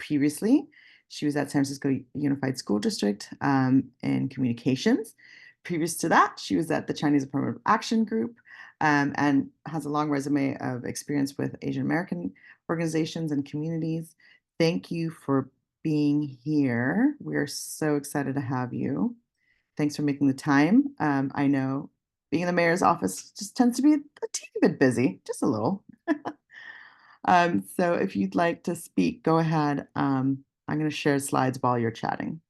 previously. She was at San Francisco Unified School District in communications. Previous to that, she was at the Chinese Affirmative Action Group and has a long resume of experience with Asian American organizations and communities. Thank you for being here. We're so excited to have you. Thanks for making the time. I know being in the mayor's office just tends to be a teeny bit busy, just a little. So if you'd like to speak, go ahead. I'm going to share slides while you're chatting.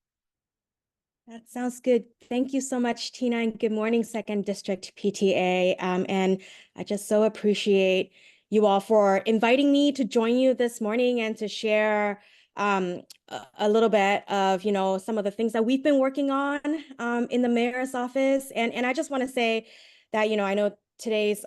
That sounds good. Thank you so much, Tina, and good morning, Second District PTA. And I just so appreciate you all for inviting me to join you this morning and to share a little bit of, some of the things that we've been working on in the mayor's office. And I just want to say that, I know today's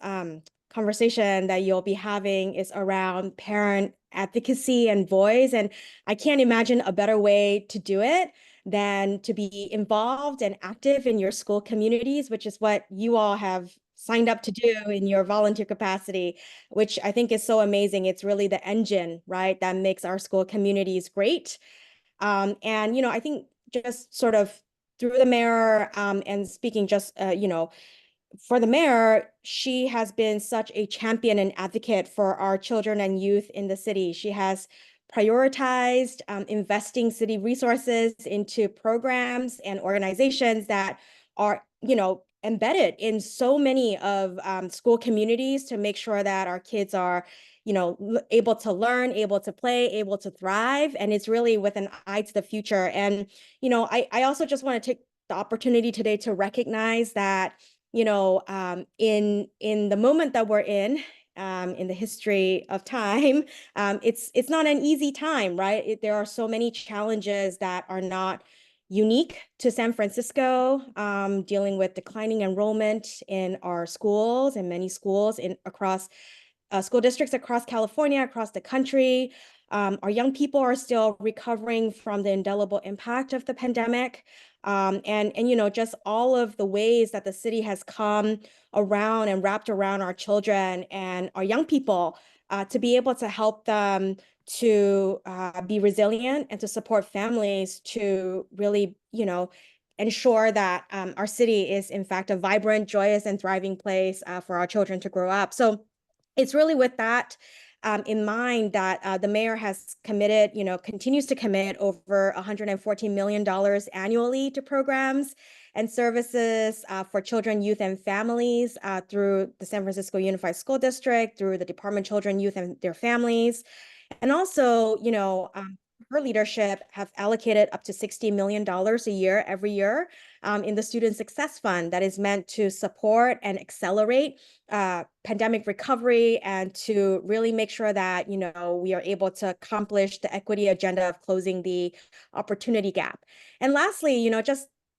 conversation that you'll be having is around parent advocacy and voice. And I can't imagine a better way to do it than to be involved and active in your school communities, which is what you all have signed up to do in your volunteer capacity, which I think is so amazing. It's really the engine, right, that makes our school communities great. And, I think just sort of through the mayor and speaking just, for the mayor, she has been such a champion and advocate for our children and youth in the city. She has prioritized investing city resources into programs and organizations that are, embedded in so many of school communities to make sure that our kids are, able to learn, able to play, able to thrive. And it's really with an eye to the future. And, I also just want to take the opportunity today to recognize that, in the moment that we're in the history of time, it's not an easy time, right? There are so many challenges that are not unique to San Francisco, dealing with declining enrollment in our schools and many schools across school districts across California, across the country. Our young people are still recovering from the indelible impact of the pandemic. And just all of the ways that the city has come around and wrapped around our children and our young people to be able to help them to be resilient and to support families to really, ensure that our city is in fact a vibrant, joyous, and thriving place for our children to grow up. So it's really with that in mind that the mayor has committed, continues to commit over $114 million annually to programs and services for children, youth, and families through the San Francisco Unified School District, through the Department of Children, Youth, and their families. And also, her leadership have allocated up to $60 million a year, every year, in the Student Success Fund that is meant to support and accelerate pandemic recovery and to really make sure that, we are able to accomplish the equity agenda of closing the opportunity gap. And lastly,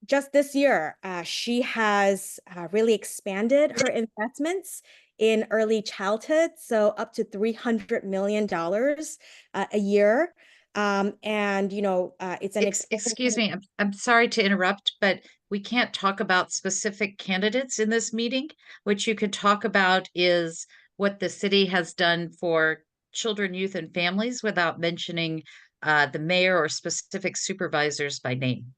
just this year, she has really expanded her investments in early childhood, so up to $300 million a year. It's an excuse me, I'm sorry to interrupt, but we can't talk about specific candidates in this meeting. What you could talk about is what the city has done for children, youth, and families without mentioning the mayor or specific supervisors by name.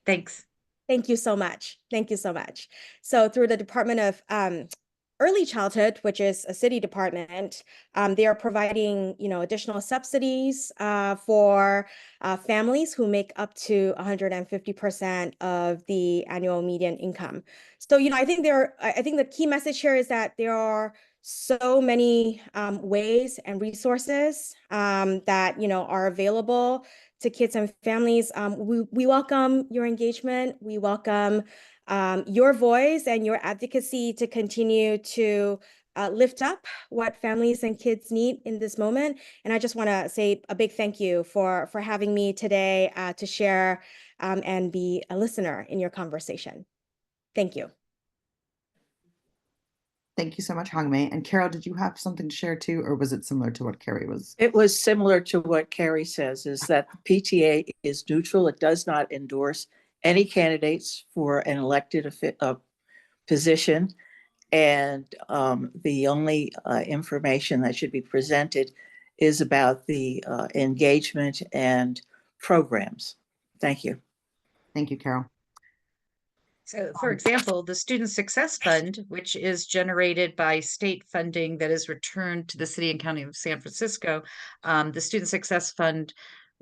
Thanks. Thank you so much. Thank you so much. So through the Department of Early Childhood, which is a city department, they are providing, additional subsidies for families who make up to 150% of the annual median income. So, I think the key message here is that there are so many ways and resources that, are available to kids and families. We welcome your engagement. We welcome your voice and your advocacy to continue to lift up what families and kids need in this moment. And I just want to say a big thank you for having me today to share and be a listener in your conversation. Thank you. Thank you so much, Hongmei. And Carol, did you have something to share too, or was it similar to what Carrie was? It was similar to what Carrie says, is that the PTA is neutral. It does not endorse any candidates for an elected position. And the only information that should be presented is about the engagement and programs. Thank you. Thank you, Carol. So, for example, the Student Success Fund, which is generated by state funding that is returned to the City and County of San Francisco, the Student Success Fund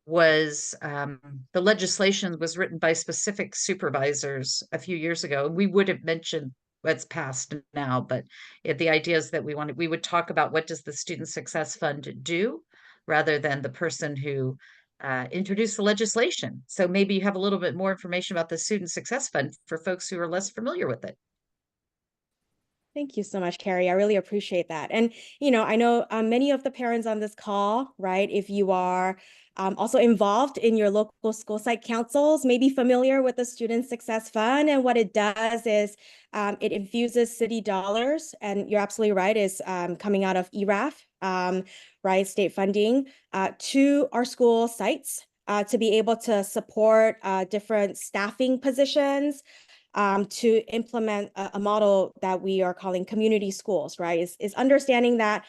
was the legislation was written by specific supervisors a few years ago. We would have mentioned what's passed now, but the idea is that we would talk about what does the Student Success Fund do rather than the person who introduced the legislation. So maybe you have a little bit more information about the Student Success Fund for folks who are less familiar with it. Thank you so much, Carrie. I really appreciate that. And, I know many of the parents on this call, right, if you are also involved in your local school site councils, may be familiar with the Student Success Fund. And what it does is it infuses city dollars, and you're absolutely right, is coming out of ERAF, right, state funding, to our school sites to be able to support different staffing positions, to implement a model that we are calling community schools, right? Is understanding that,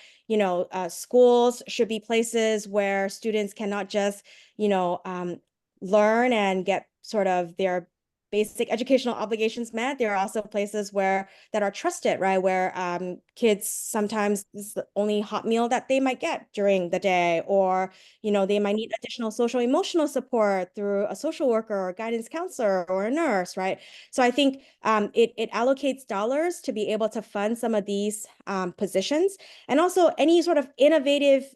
schools should be places where students cannot just, learn and get sort of their basic educational obligations met. There are also places that are trusted, right? Where kids sometimes this is the only hot meal that they might get during the day, or they might need additional social emotional support through a social worker or guidance counselor or a nurse, right? So I think it allocates dollars to be able to fund some of these positions, and also any sort of innovative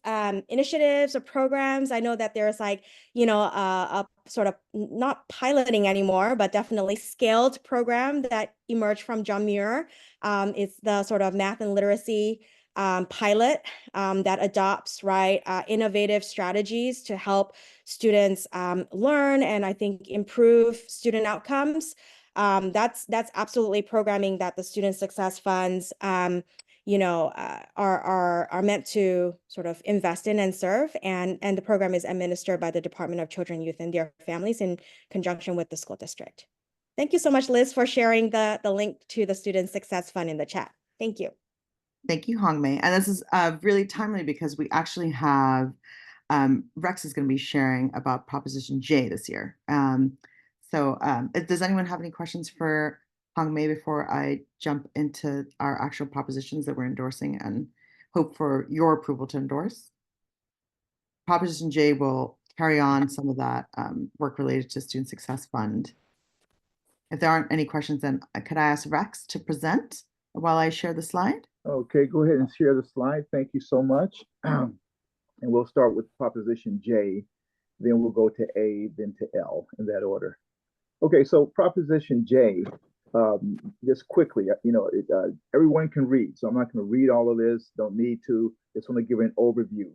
initiatives or programs. I know that there's like a sort of not piloting anymore, but definitely scaled program that emerged from John Muir. It's the sort of math and literacy pilot that adopts, right, innovative strategies to help students learn and I think improve student outcomes. That's absolutely programming that the Student Success Funds are meant to sort of invest in and serve, and the program is administered by the Department of Children, Youth, and their Families in conjunction with the school district. Thank you so much, Liz, for sharing the link to the Student Success Fund in the chat. Thank you. Thank you, Hongmei. And this is really timely because we actually have Rex is going to be sharing about Proposition J this year. Does anyone have any questions for Hongmei before I jump into our actual propositions that we're endorsing and hope for your approval to endorse? Proposition J will carry on some of that work related to Student Success Fund. If there aren't any questions, then could I ask Rex to present while I share the slide? Okay, go ahead and share the slide. Thank you so much. And we'll start with Proposition J, then we'll go to A, then to L in that order. Okay, so Proposition J, just quickly, everyone can read, so I'm not going to read all of this, don't need to. Just want to give an overview.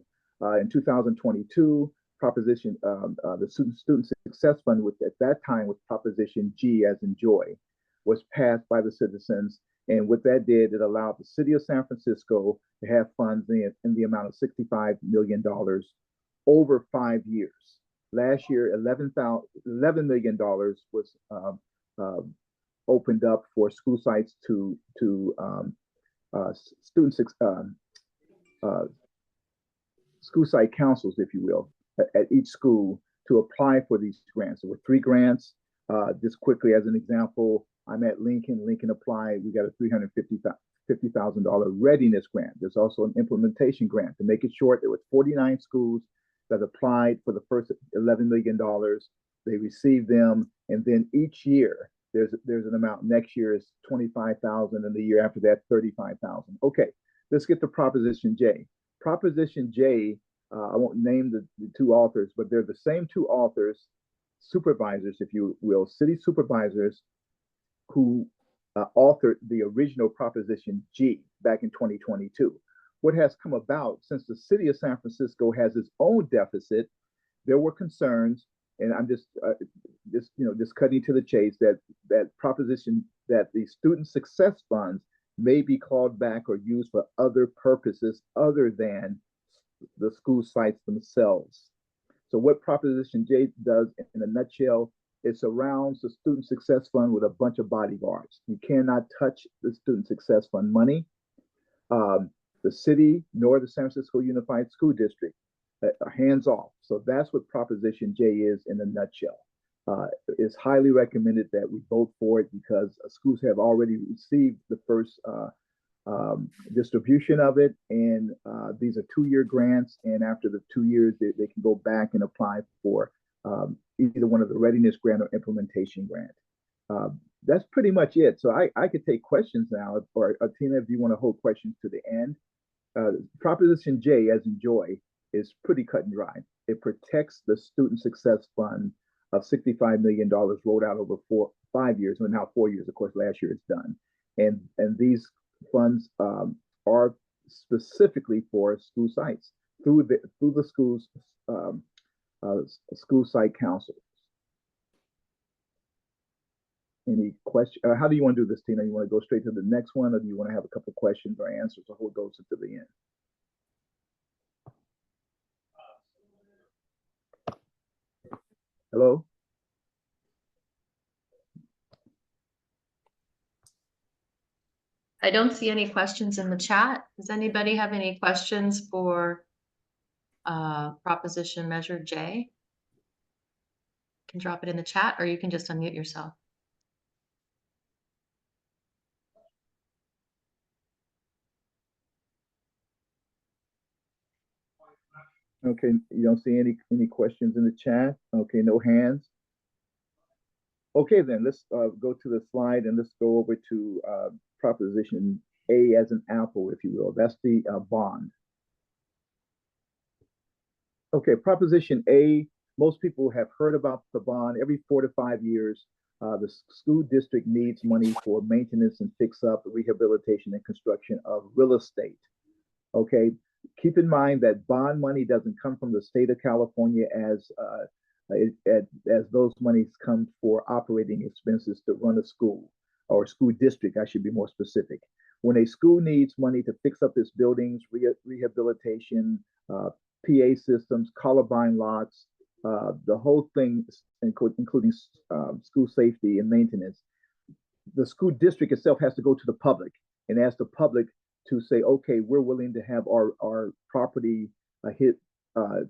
In 2022, the Student Success Fund, which at that time was Proposition G as in joy, was passed by the citizens. And what that did, it allowed the city of San Francisco to have funds in the amount of $65 million over 5 years. Last year, $11 million was opened up for school sites to school site councils, if you will, at each school to apply for these grants. There were 3 grants. Just quickly as an example, I'm at Lincoln. Lincoln applied. We got a $350,000 readiness grant. There's also an implementation grant. To make it short, there were 49 schools that applied for the first $11 million. They received them, and then each year there's an amount. Next year is $25,000, and the year after that $35,000. Okay, let's get to Proposition J. Proposition J, I won't name the 2 authors, but they're the same 2 authors, supervisors, if you will, city supervisors who authored the original Proposition G back in 2022. What has come about since the city of San Francisco has its own deficit, there were concerns, and I'm just cutting to the chase, that proposition that the student success funds may be called back or used for other purposes other than the school sites themselves. So what Proposition J does in a nutshell, it surrounds the Student Success Fund with a bunch of bodyguards. You cannot touch the Student Success Fund money. The city nor the San Francisco Unified School District hands off. So that's what Proposition J is in a nutshell. It's highly recommended that we vote for it because schools have already received the first distribution of it, and these are 2-year grants, and after the 2 years they can go back and apply for either one of the readiness grant or implementation grant. That's pretty much it. So I could take questions now, or Tina, if you want to hold questions to the end. Proposition J, as in joy, is pretty cut and dry. It protects the Student Success Fund of $65 million rolled out over 5 years, and now 4 years. Of course, last year it's done. And these funds are specifically for school sites through the schools school site councils. Any question? How do you want to do this, Tina? You want to go straight to the next one, or do you want to have a couple of questions or answers, or hold those to the end? Hello? I don't see any questions in the chat. Does anybody have any questions for Proposition Measure J? You can drop it in the chat, or you can just unmute yourself. Okay, you don't see any questions in the chat? Okay, no hands. Okay, then let's go to the slide and let's go over to Proposition A as an apple, if you will. That's the bond. Okay, Proposition A, most people have heard about the bond. Every 4 to 5 years, the school district needs money for maintenance and fix up, rehabilitation, and construction of real estate. Okay, keep in mind that bond money doesn't come from the state of California as those monies come for operating expenses to run a school or school district. I should be more specific. When a school needs money to fix up its buildings, rehabilitation, PA systems, columbine locks, the whole thing, including school safety and maintenance, the school district itself has to go to the public and ask the public to say, okay, we're willing to have our property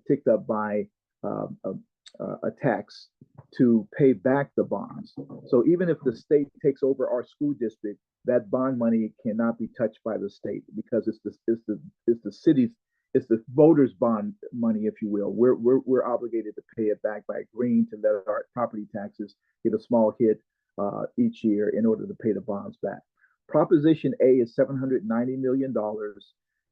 ticked up by a tax to pay back the bonds. So even if the state takes over our school district, that bond money cannot be touched by the state because it's the city's, it's the voters' bond money, if you will. We're obligated to pay it back by agreeing to let our property taxes get a small hit each year in order to pay the bonds back. Proposition A is $790 million.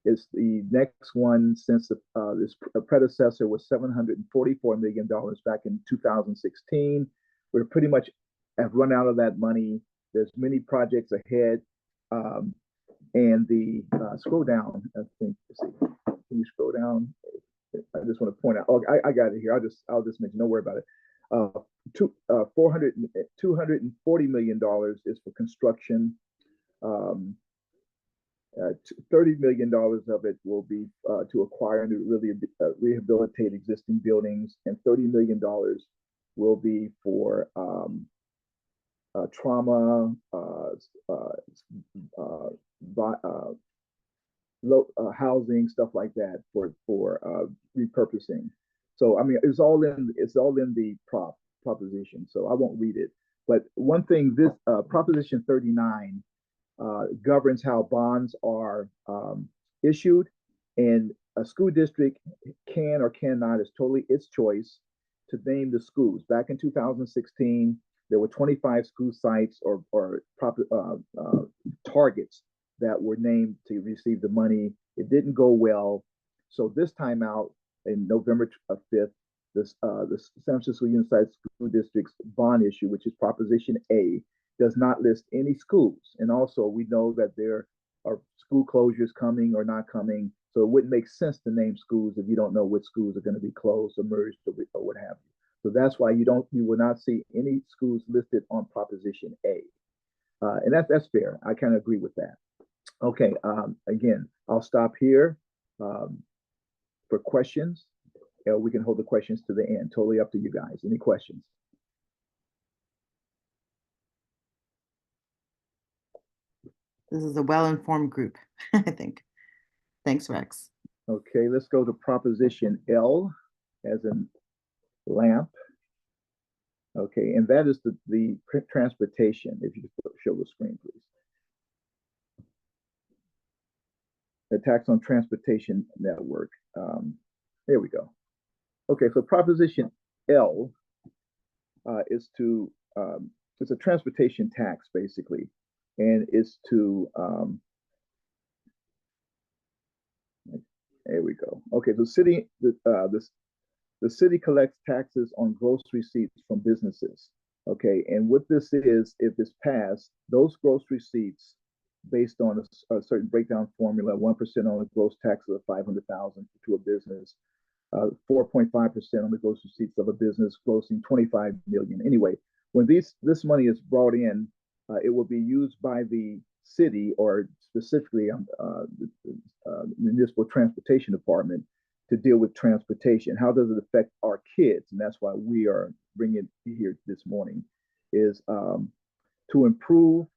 It's the next one since this predecessor was $744 million back in 2016. We're pretty much have run out of that money. There's many projects ahead. And the scroll down, I think, let's see, can you scroll down? I just want to point out, oh, I got it here. I'll just mention, don't worry about it. $240 million is for construction. $30 million of it will be to acquire and really rehabilitate existing buildings, and $30 million will be for trauma, housing, stuff like that for repurposing. So I mean, it's all in the proposition. So I won't read it. But one thing, this Proposition 39 governs how bonds are issued, and a school district can or cannot, is totally its choice to name the schools. Back in 2016, there were 25 school sites or targets that were named to receive the money. It didn't go well. So this time out, in November 5th, the San Francisco Unified School District's bond issue, which is Proposition A, does not list any schools. And also, we know that there are school closures coming or not coming. So it wouldn't make sense to name schools if you don't know which schools are going to be closed or merged or what have you. So that's why you will not see any schools listed on Proposition A. And that's fair. I kind of agree with that. Okay, again, I'll stop here for questions. We can hold the questions to the end. Totally up to you guys. Any questions? This is a well-informed group, I think. Thanks, Rex. Okay, let's go to Proposition L as in lamp. Okay, and that is the transportation. If you could show the screen, please. The tax on transportation network. There we go. Okay, so Proposition L is to it's a transportation tax basically, and it's to there we go. Okay, the city collects taxes on gross receipts from businesses. Okay, and what this is, if it's passed, those gross receipts, based on a certain breakdown formula, 1% on the gross taxes of 500,000 to a business, 4.5% on the gross receipts of a business grossing 25 million. Anyway, when this money is brought in, it will be used by the city, or specifically the municipal transportation department, to deal with transportation. How does it affect our kids? And that's why we are bringing it here this morning, is to improve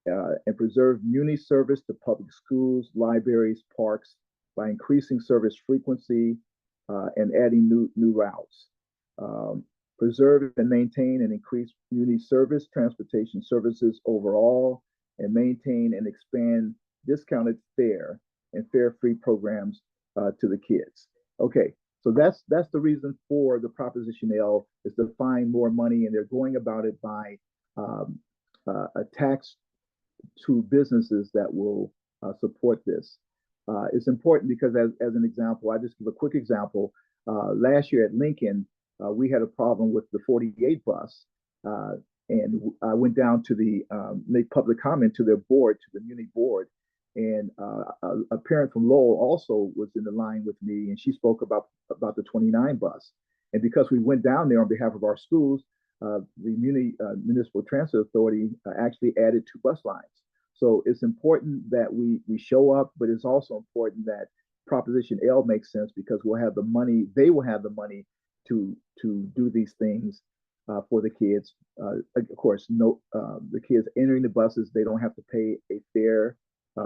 and preserve muni service to public schools, libraries, parks by increasing service frequency and adding new routes. Preserve and maintain and increase muni service, transportation services overall, and maintain and expand discounted fare and fare-free programs to the kids. Okay, so that's the reason for the Proposition L, is to find more money, and they're going about it by a tax to businesses that will support this. It's important because, as an example, I just give a quick example. Last year at Lincoln, we had a problem with the 48 bus, and I went down to make public comment to their board, to the Muni board, and a parent from Lowell also was in the line with me, and she spoke about the 29 bus. And because we went down there on behalf of our schools, the Municipal Transit Authority actually added 2 bus lines. So it's important that we show up, but it's also important that Proposition L makes sense, because we'll have the money, they will have the money to do these things for the kids. Of course, the kids entering the buses, they don't have to pay a fare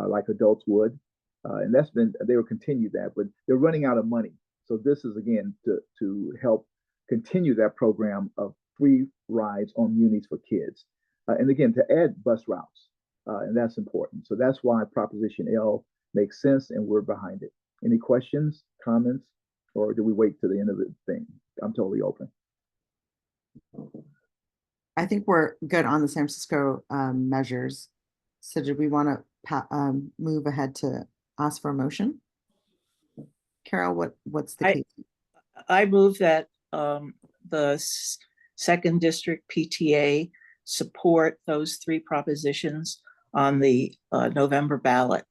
like adults would. And they will continue that, but they're running out of money. So this is, again, to help continue that program of free rides on munis for kids. And again, to add bus routes, and that's important. So that's why Proposition L makes sense, and we're behind it. Any questions, comments, or do we wait to the end of the thing? I'm totally open. I think we're good on the San Francisco measures. So do we want to move ahead to ask for a motion? Carol, what's the case? I move that the second district PTA support those 3 propositions on the November ballot.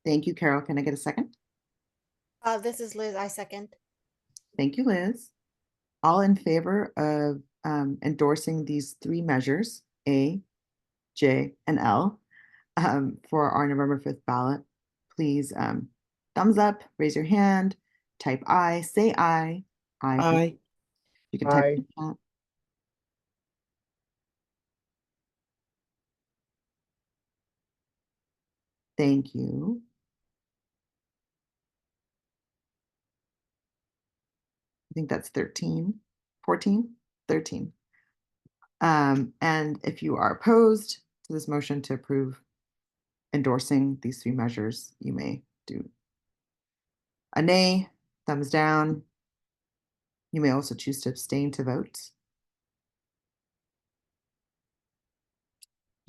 Thank you, Carol. Can I get a second? This is Liz. I second. Thank you, Liz. All in favor of endorsing these 3 measures, A, J, and L, for our November 5th ballot, please thumbs up, raise your hand, type aye, say aye. Aye. You can type in the chat. Thank you. I think that's 13, 14, 13. And if you are opposed to this motion to approve endorsing these 3 measures, you may do a nay, thumbs down. You may also choose to abstain to vote.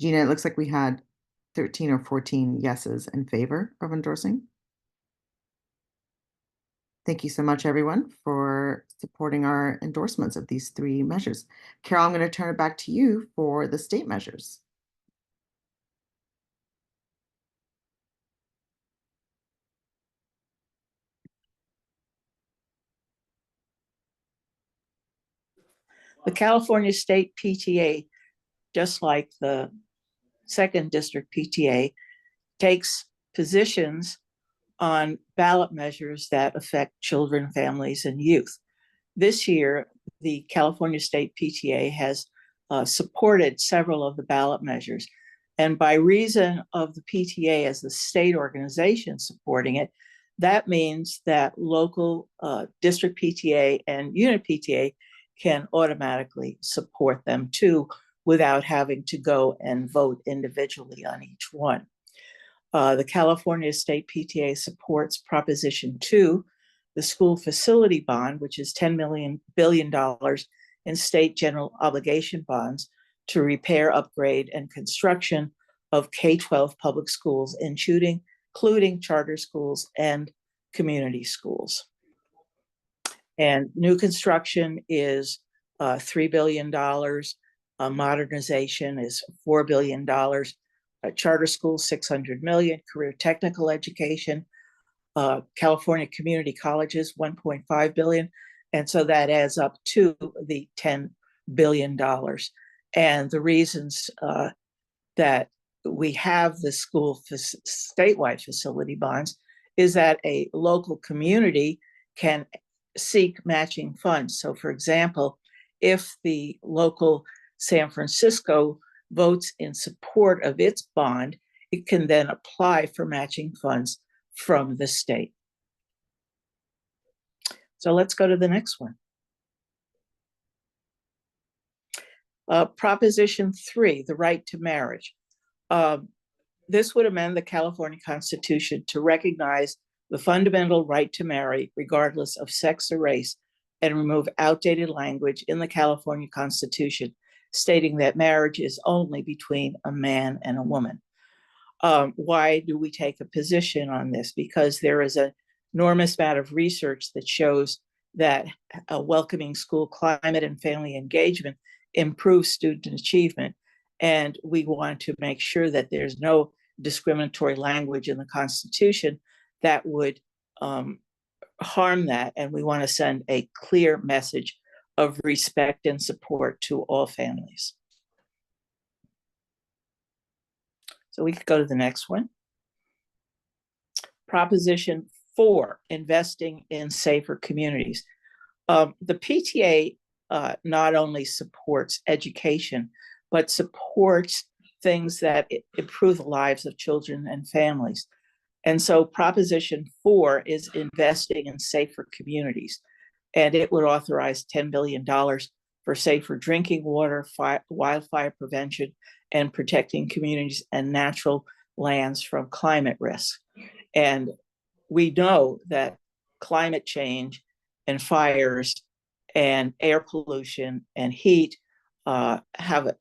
Gina, it looks like we had 13 or 14 yeses in favor of endorsing. Thank you so much, everyone, for supporting our endorsements of these 3 measures. Carol, I'm going to turn it back to you for the state measures. The California State PTA, just like the second district PTA, takes positions on ballot measures that affect children, families, and youth. This year, the California State PTA has supported several of the ballot measures. And by reason of the PTA as the state organization supporting it, that means that local district PTA and unit PTA can automatically support them too, without having to go and vote individually on each one. The California State PTA supports Proposition 2, the school facility bond, which is $10 billion in state general obligation bonds to repair, upgrade, and construction of K-12 public schools, including charter schools and community schools. And new construction is $3 billion. Modernization is $4 billion. Charter schools, $600 million. Career technical education, California community colleges, $1.5 billion. And so that adds up to the $10 billion. And the reasons that we have the school statewide facility bonds is that a local community can seek matching funds. So for example, if the local San Francisco votes in support of its bond, it can then apply for matching funds from the state. So let's go to the next one. Proposition 3, the right to marriage. This would amend the California Constitution to recognize the fundamental right to marry regardless of sex or race, and remove outdated language in the California Constitution stating that marriage is only between a man and a woman. Why do we take a position on this? Because there is an enormous amount of research that shows that a welcoming school climate and family engagement improves student achievement. And we want to make sure that there's no discriminatory language in the Constitution that would harm that. And we want to send a clear message of respect and support to all families. So we could go to the next one. Proposition 4, investing in safer communities. The PTA not only supports education, but supports things that improve the lives of children and families. And so Proposition 4 is investing in safer communities. And it would authorize $10 billion for safer drinking water, wildfire prevention, and protecting communities and natural lands from climate risk. And we know that climate change and fires and air pollution and heat have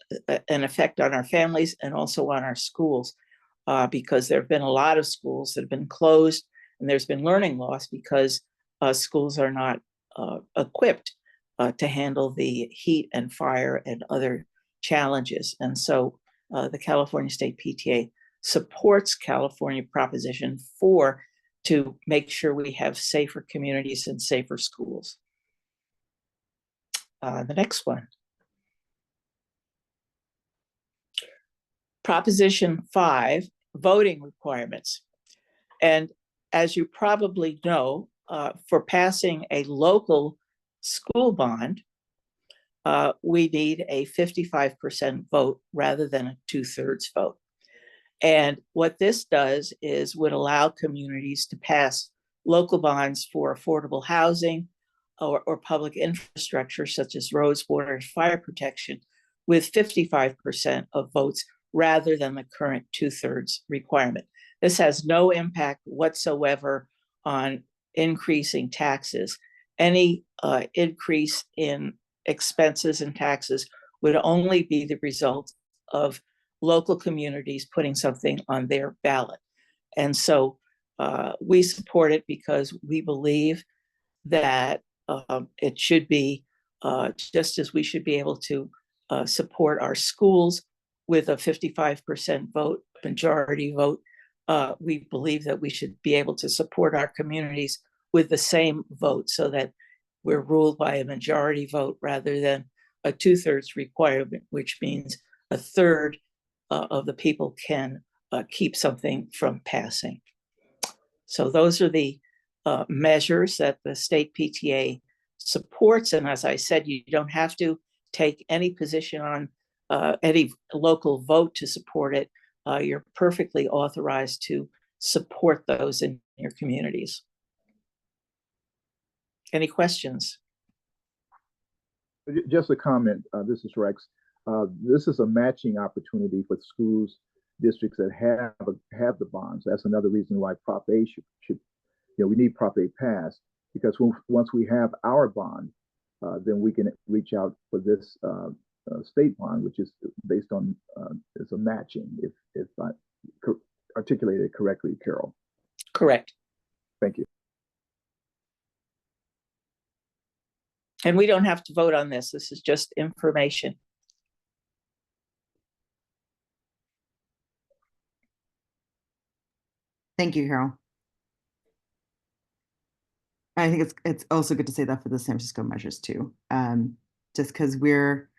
an effect on our families and also on our schools, because there have been a lot of schools that have been closed, and there's been learning loss because schools are not equipped to handle the heat and fire and other challenges. And so the California State PTA supports California Proposition 4 to make sure we have safer communities and safer schools. The next one. Proposition 5, voting requirements. And as you probably know, for passing a local school bond, we need a 55% vote rather than a 2/3 vote. And what this does is would allow communities to pass local bonds for affordable housing or public infrastructure such as roads, water, and fire protection with 55% of votes rather than the current 2/3 requirement. This has no impact whatsoever on increasing taxes. Any increase in expenses and taxes would only be the result of local communities putting something on their ballot. And so we support it because we believe that it should be just as we should be able to support our schools with a 55% vote, majority vote. We believe that we should be able to support our communities with the same vote so that we're ruled by a majority vote rather than a 2/3 requirement, which means a third of the people can keep something from passing. So those are the measures that the state PTA supports. And as I said, you don't have to take any position on any local vote to support it, you're perfectly authorized to support those in your communities. Any questions? Just a comment. This is Rex. This is a matching opportunity for schools, districts that have the bonds. That's another reason why Prop A should we need Prop A passed, because once we have our bond, then we can reach out for this state bond, which is based on it's a matching. If I articulated it correctly, Carol. Correct. Thank you. And we don't have to vote on this. This is just information. Thank you, Carol. I think it's also good to say that for the San Francisco measures too, just because we're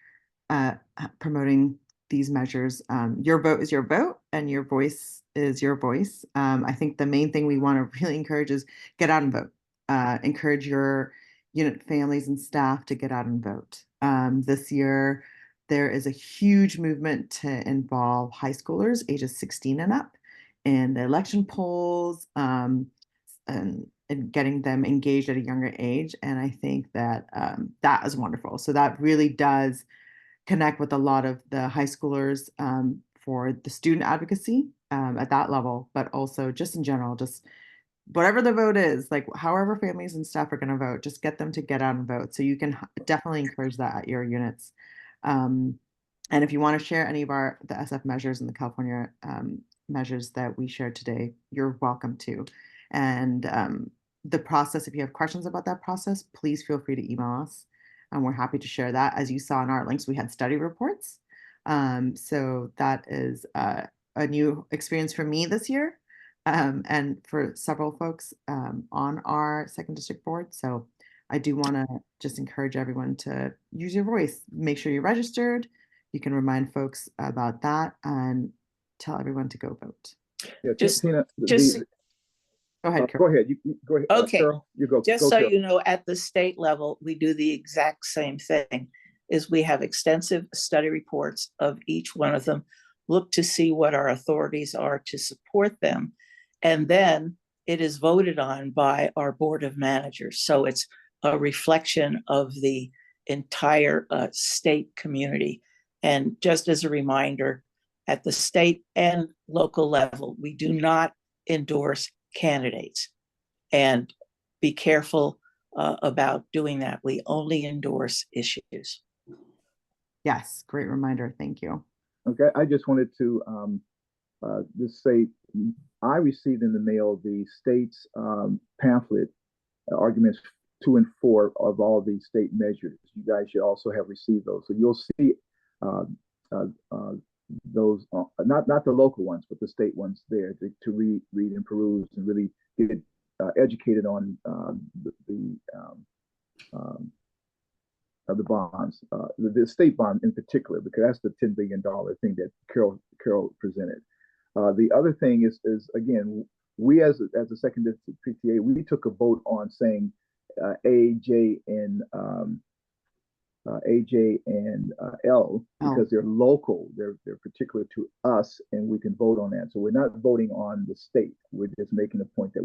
promoting these measures. Your vote is your vote, and your voice is your voice. I think the main thing we want to really encourage is get out and vote. Encourage your unit families and staff to get out and vote. This year, there is a huge movement to involve high schoolers ages 16 and up in the election polls, and getting them engaged at a younger age. And I think that that is wonderful. So that really does connect with a lot of the high schoolers for the student advocacy at that level, but also just in general, just whatever the vote is, like however families and staff are going to vote, just get them to get out and vote. So you can definitely encourage that at your units. And if you want to share any of the SF measures and the California measures that we shared today, you're welcome to. And the process, if you have questions about that process, please feel free to email us. And we're happy to share that. As you saw in our links, we had study reports. So that is a new experience for me this year, and for several folks on our second district board. So I do want to just encourage everyone to use your voice. Make sure you're registered. You can remind folks about that and tell everyone to go vote. Yeah, Tina, Go ahead, go Carol. ahead. You go ahead. Okay. Carol, you go. Just go, so Carol. you know, at the state level, we do the exact same thing. Is we have extensive study reports of each one of them, look to see what our authorities are to support them, and then it is voted on by our board of managers. So it's a reflection of the entire state community. And just as a reminder, at the state and local level, we do not endorse candidates. And be careful about doing that. We only endorse issues. Yes, great reminder. Thank you. Okay, I just wanted to just say I received in the mail the state's pamphlet, arguments 2 and 4 of all these state measures. You guys should also have received those. So you'll see those, not the local ones, but the state ones there to read and peruse and really get educated on the bonds, the state bond in particular, because that's the $10 billion thing that Carol presented. The other thing is again, we as a second district PTA, we took a vote on saying A, J, and L, because they're local, they're particular to us, and we can vote on that. So we're not voting on the state. We're just making the point that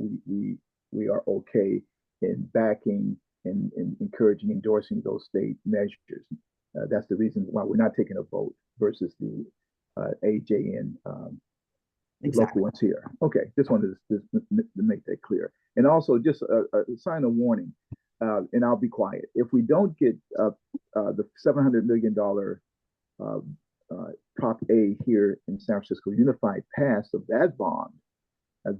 we are okay in backing and encouraging, endorsing those state measures. That's the reason why we're not taking a vote versus the AJN local ones here. Okay, just wanted to make that clear. And also just a sign of warning, and I'll be quiet. If we don't get the $700 million Prop A here in San Francisco Unified pass of that bond,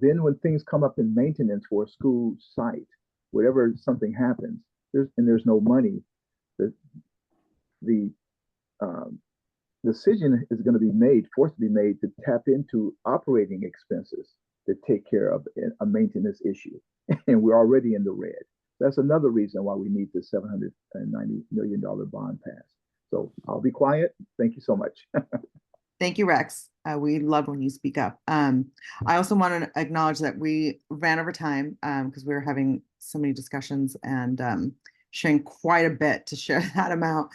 then when things come up in maintenance for a school site, whatever something happens, there's no money, the decision is going to be forced to be made to tap into operating expenses to take care of a maintenance issue. And we're already in the red. That's another reason why we need the $790 million bond pass. So I'll be quiet. Thank you so much. Thank you, Rex. We love when you speak up. I also want to acknowledge that we ran over time because we were having so many discussions and sharing quite a bit to share that amount.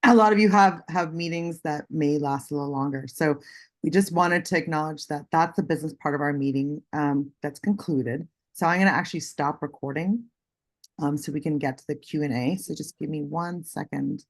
a lot of you have meetings that may last a little longer. So we just wanted to acknowledge that that's the business part of our meeting that's concluded. So I'm going to actually stop recording so we can get to the Q&A. So just give me 1 second.